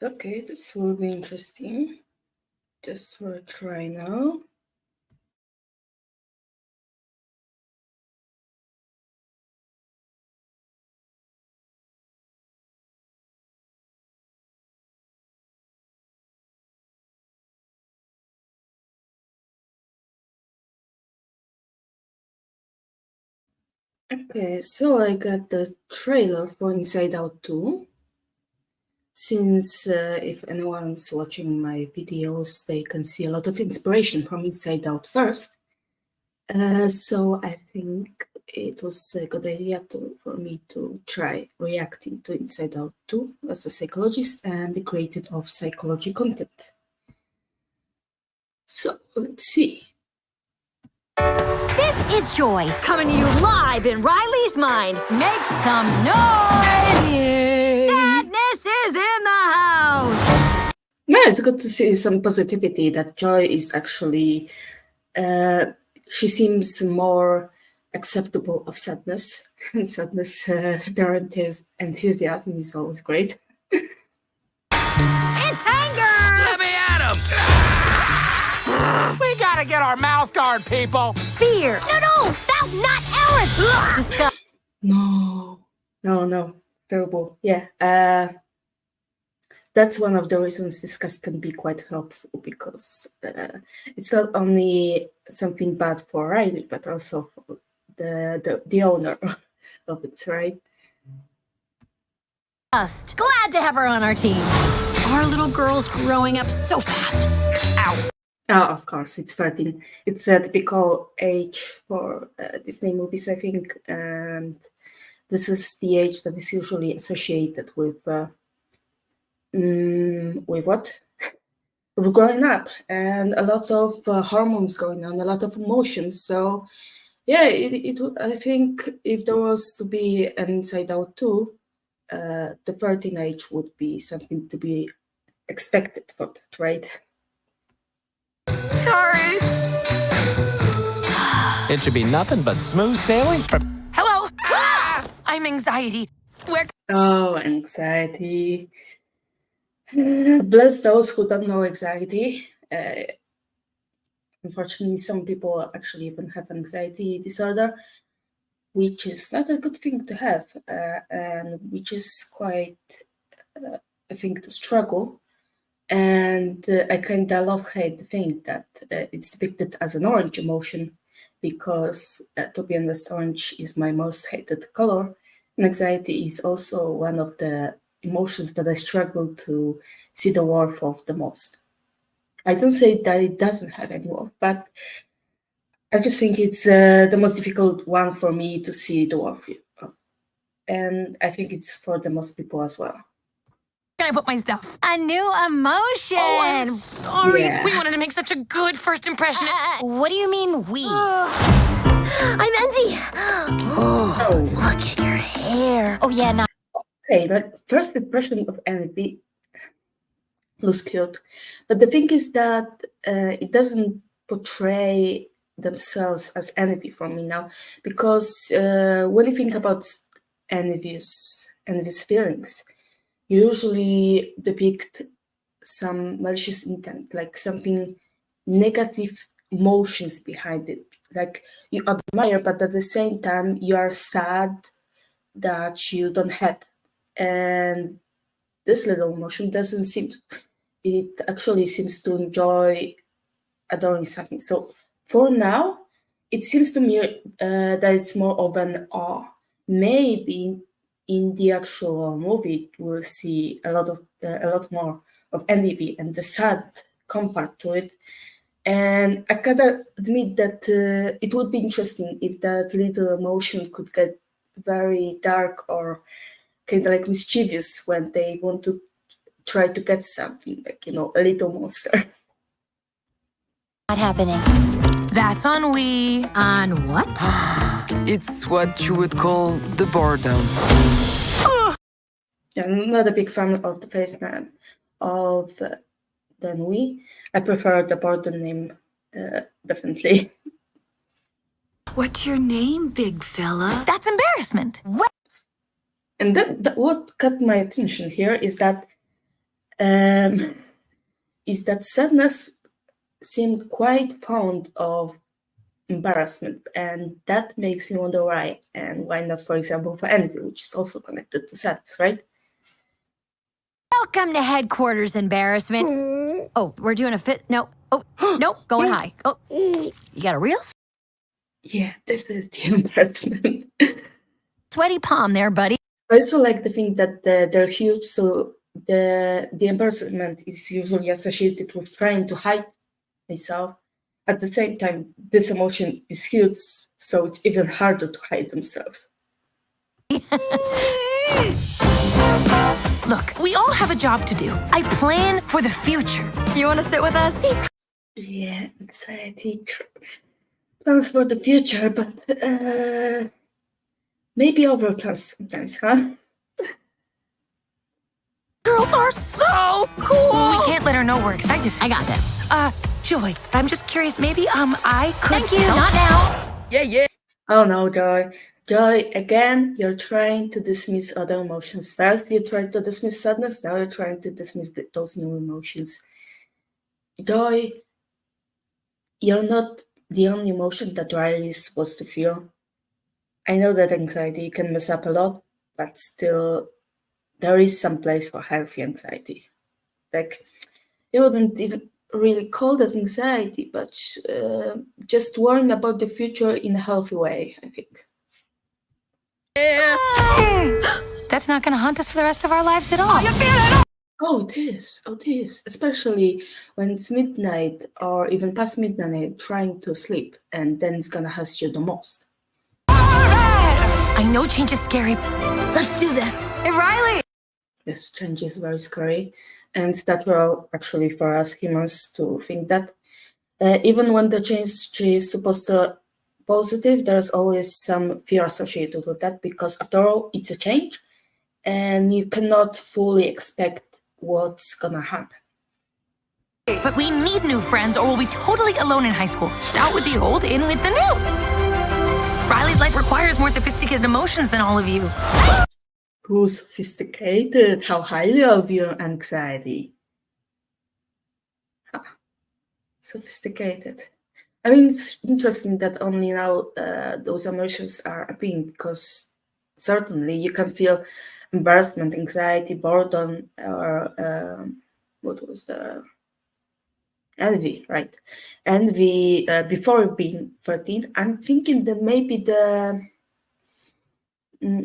Okay, this will be interesting. Just for a try now. Okay, so I got the trailer for Inside Out 2. Since if anyone's watching my videos, they can see a lot of inspiration from Inside Out first. So I think it was a good idea for me to try reacting to Inside Out 2 as a psychologist and the creator of psychology content. So let's see. This is Joy, coming to you live in Riley's mind. Make some noise! Sadness is in the house! Yeah, it's good to see some positivity that Joy is actually, she seems more acceptable of sadness. And sadness, their enthusiasm is always great. It's anger! Let me at him! We gotta get our mouth guard, people! Fear! No, that's not ours! Disgust. No, it's terrible. Yeah, that's one of the reasons disgust can be quite helpful, because it's not only something bad for Riley, but also for the owner of it, right? Glad to have her on our team. Our little girl's growing up so fast. Ow. Of course, it's 13. It's a typical age for Disney movies, I think, and this is the age that is usually associated with what? With growing up, and a lot of hormones going on, a lot of emotions. So, yeah, I think if there was to be an Inside Out 2, the 13 age would be something to be expected for that, right? Sorry. It should be nothing but smooth sailing from... Hello! I'm anxiety. Oh, anxiety. Bless those who don't know anxiety. Unfortunately, some people actually even have anxiety disorder, which is not a good thing to have, and which is quite a thing to struggle. And I kind of love-hate the thing that it's depicted as an orange emotion, because to be honest, orange is my most hated color. And anxiety is also one of the emotions that I struggle to see the worth of the most. I don't say that it doesn't have any worth, but I just think it's the most difficult one for me to see the worth of. And I think it's for the most people as well. Can I put my stuff? A new emotion! Oh, I'm sorry. Yeah. We wanted to make such a good first impression. What do you mean, we? I'm envy! Oh. Look at your hair. Oh, yeah, not. Okay, the first impression of Envy looks cute, but the thing is that it doesn't portray themselves as Envy for me now, because when you think about Envy's feelings, you usually depict some malicious intent, like something negative emotions behind it, like you admire, but at the same time you are sad that you don't have. And this little emotion doesn't seem to, it actually seems to enjoy adoring something. So for now, it seems to me that it's more of an awe. Maybe in the actual movie, we'll see a lot more of envy and the sad compared to it. And I gotta admit that it would be interesting if that little emotion could get very dark or kind of like mischievous when they want to try to get something, like, a little monster. Not happening. That's on we. On what? It's what you would call the boredom. Yeah, I'm not a big fan of the face name of than we. I prefer the Borden name, definitely. What's your name, big fella? That's embarrassment. And that what caught my attention here is that is that sadness seemed quite fond of embarrassment, and that makes me wonder why, and why not, for example, for envy, which is also connected to sadness, right? Welcome to headquarters, embarrassment. Oh, we're doing a fit. No. Oh, nope. Going high. Oh, you got a real Yeah, this is the embarrassment. sweaty palm there, buddy. I also like the thing that they're huge, so the embarrassment is usually associated with trying to hide myself. At the same time, this emotion is huge, so it's even harder to hide themselves. Look, we all have a job to do. I plan for the future. You want to sit with us? Yeah, anxiety plans for the future, but maybe over plans sometimes, huh? Girls are so cool. We can't let her know we're excited. I got this. Joy, I'm just curious. Maybe I could. Thank you. help? Not now. Yeah. Oh no, Joy. Joy, again, you're trying to dismiss other emotions. First, you tried to dismiss sadness, now you're trying to dismiss those new emotions. Joy, you're not the only emotion that Riley is supposed to feel. I know that anxiety can mess up a lot, but still, there is some place for healthy anxiety. Like, you wouldn't even really call that anxiety, but just worrying about the future in a healthy way, I think. That's not going to haunt us for the rest of our lives at all. Oh, it is. Oh, it is. Especially when it's midnight or even past midnight, trying to sleep, and then it's gonna hurt you the most. I know change is scary. Let's do this. Hey, Riley. Yes, change is very scary, and it's natural actually for us humans to think that. Even when the change is supposed to positive, there's always some fear associated with that because after all, it's a change, and you cannot fully expect what's gonna happen. But we need new friends or we'll be totally alone in high school. Out with the old, in with the new. Riley's life requires more sophisticated emotions than all of you. Who's sophisticated? How highly of your anxiety? Huh. Sophisticated. I mean, it's interesting that only now those emotions are appearing because certainly you can feel embarrassment, anxiety, boredom, or what was the envy, right? Envy before being 13. I'm thinking that maybe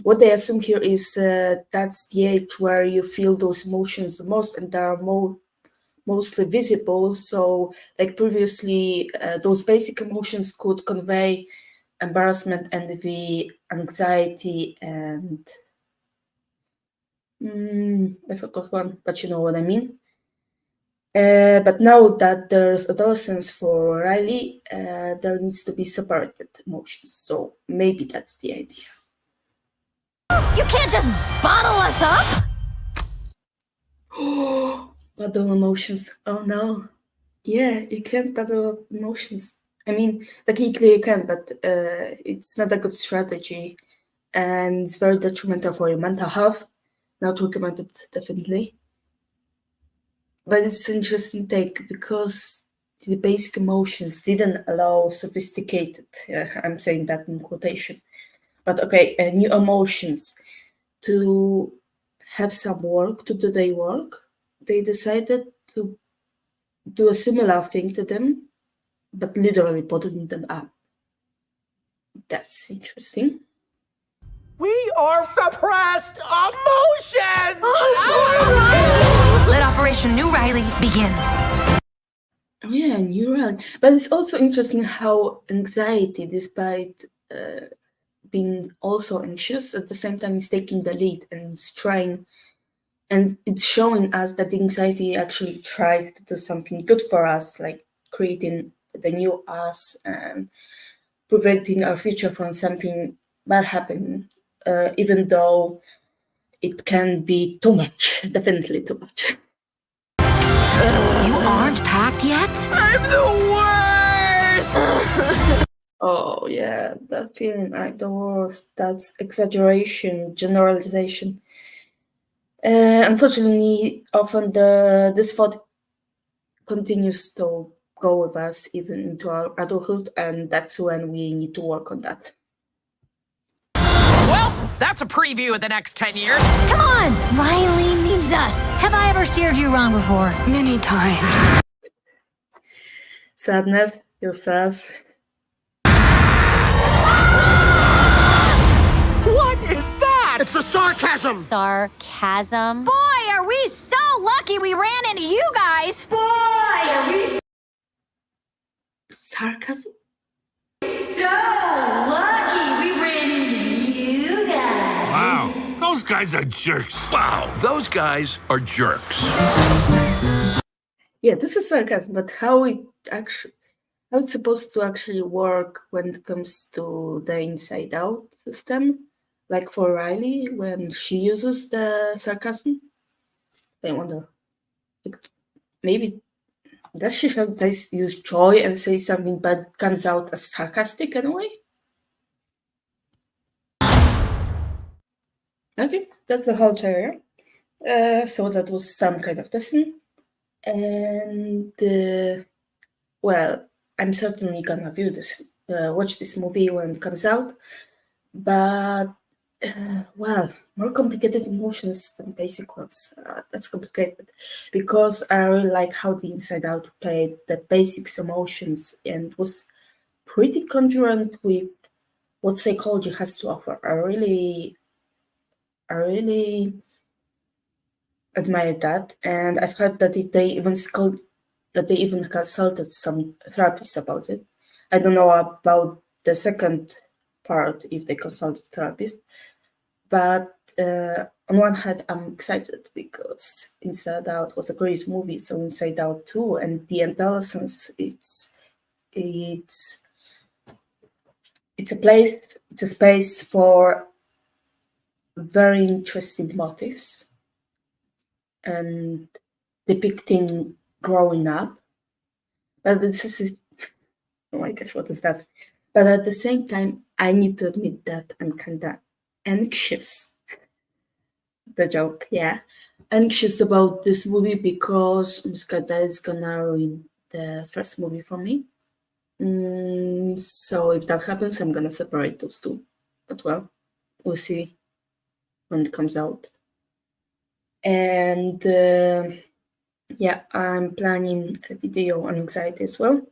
what they assume here is that's the age where you feel those emotions the most and they are mostly visible. So like previously, those basic emotions could convey embarrassment, envy, anxiety, and I forgot one, but you know what I mean. But now that there's adolescence for Riley, there needs to be separated emotions. So maybe that's the idea. You can't just bottle us up. Battle emotions. Oh no. Yeah, you can't battle emotions. I mean, technically you can, but it's not a good strategy. And it's very detrimental for your mental health. Not recommended, definitely. But it's an interesting take because the basic emotions didn't allow sophisticated, I'm saying that in quotation, but okay, new emotions to have some work, to do their work. They decided to do a similar thing to them, but literally putting them up. That's interesting. We are suppressed emotions! Let Operation New Riley begin. Oh yeah, new Riley. But it's also interesting how anxiety, despite being also anxious, at the same time is taking the lead and it's trying, and it's showing us that the anxiety actually tries to do something good for us, like creating the new us and preventing our future from something bad happening, even though it can be too much, definitely too much. You aren't packed yet? I'm the worst! Oh yeah, that feeling I'm the worst. That's exaggeration, generalization. Unfortunately, often this thought continues to go with us even into our adulthood, and that's when we need to work on that. Well, that's a preview of the next 10 years. Come on! Riley needs us. Have I ever steered you wrong before? Many times. Sadness, you says. What is that? It's the sarcasm. Sarcasm? Boy, are we so lucky we ran into you guys! Boy, are we Sarcasm? so lucky we ran into you guys! Wow, those guys are jerks. Wow, those guys are jerks. Yeah, this is sarcasm, but how it's supposed to actually work when it comes to the inside out system, like for Riley when she uses the sarcasm. I wonder, maybe does she sometimes use joy and say something but comes out as sarcastic in a way? Okay, that's the whole trailer. So that was some kind of lesson. And well, I'm certainly gonna watch this movie when it comes out. But well, more complicated emotions than basic ones. That's complicated because I really like how the Inside Out played the basics emotions and was pretty congruent with what psychology has to offer. I really admire that, and I've heard that they even consulted some therapists about it. I don't know about the second part if they consulted therapists, but on one hand, I'm excited because Inside Out was a great movie, so Inside Out 2 and the adolescence, it's a space for very interesting motifs and depicting growing up. But this is, oh my gosh, what is that? But at the same time, I need to admit that I'm kind of anxious. The joke, yeah. Anxious about this movie because I'm scared that it's gonna ruin the first movie for me. So if that happens, I'm gonna separate those two. But well, we'll see when it comes out. And yeah, I'm planning a video on anxiety as well.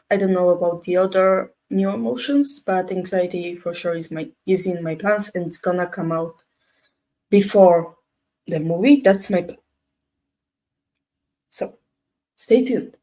I don't know about the other new emotions, but anxiety for sure is in my plans, and it's gonna come out before the movie. That's my plan. So stay tuned.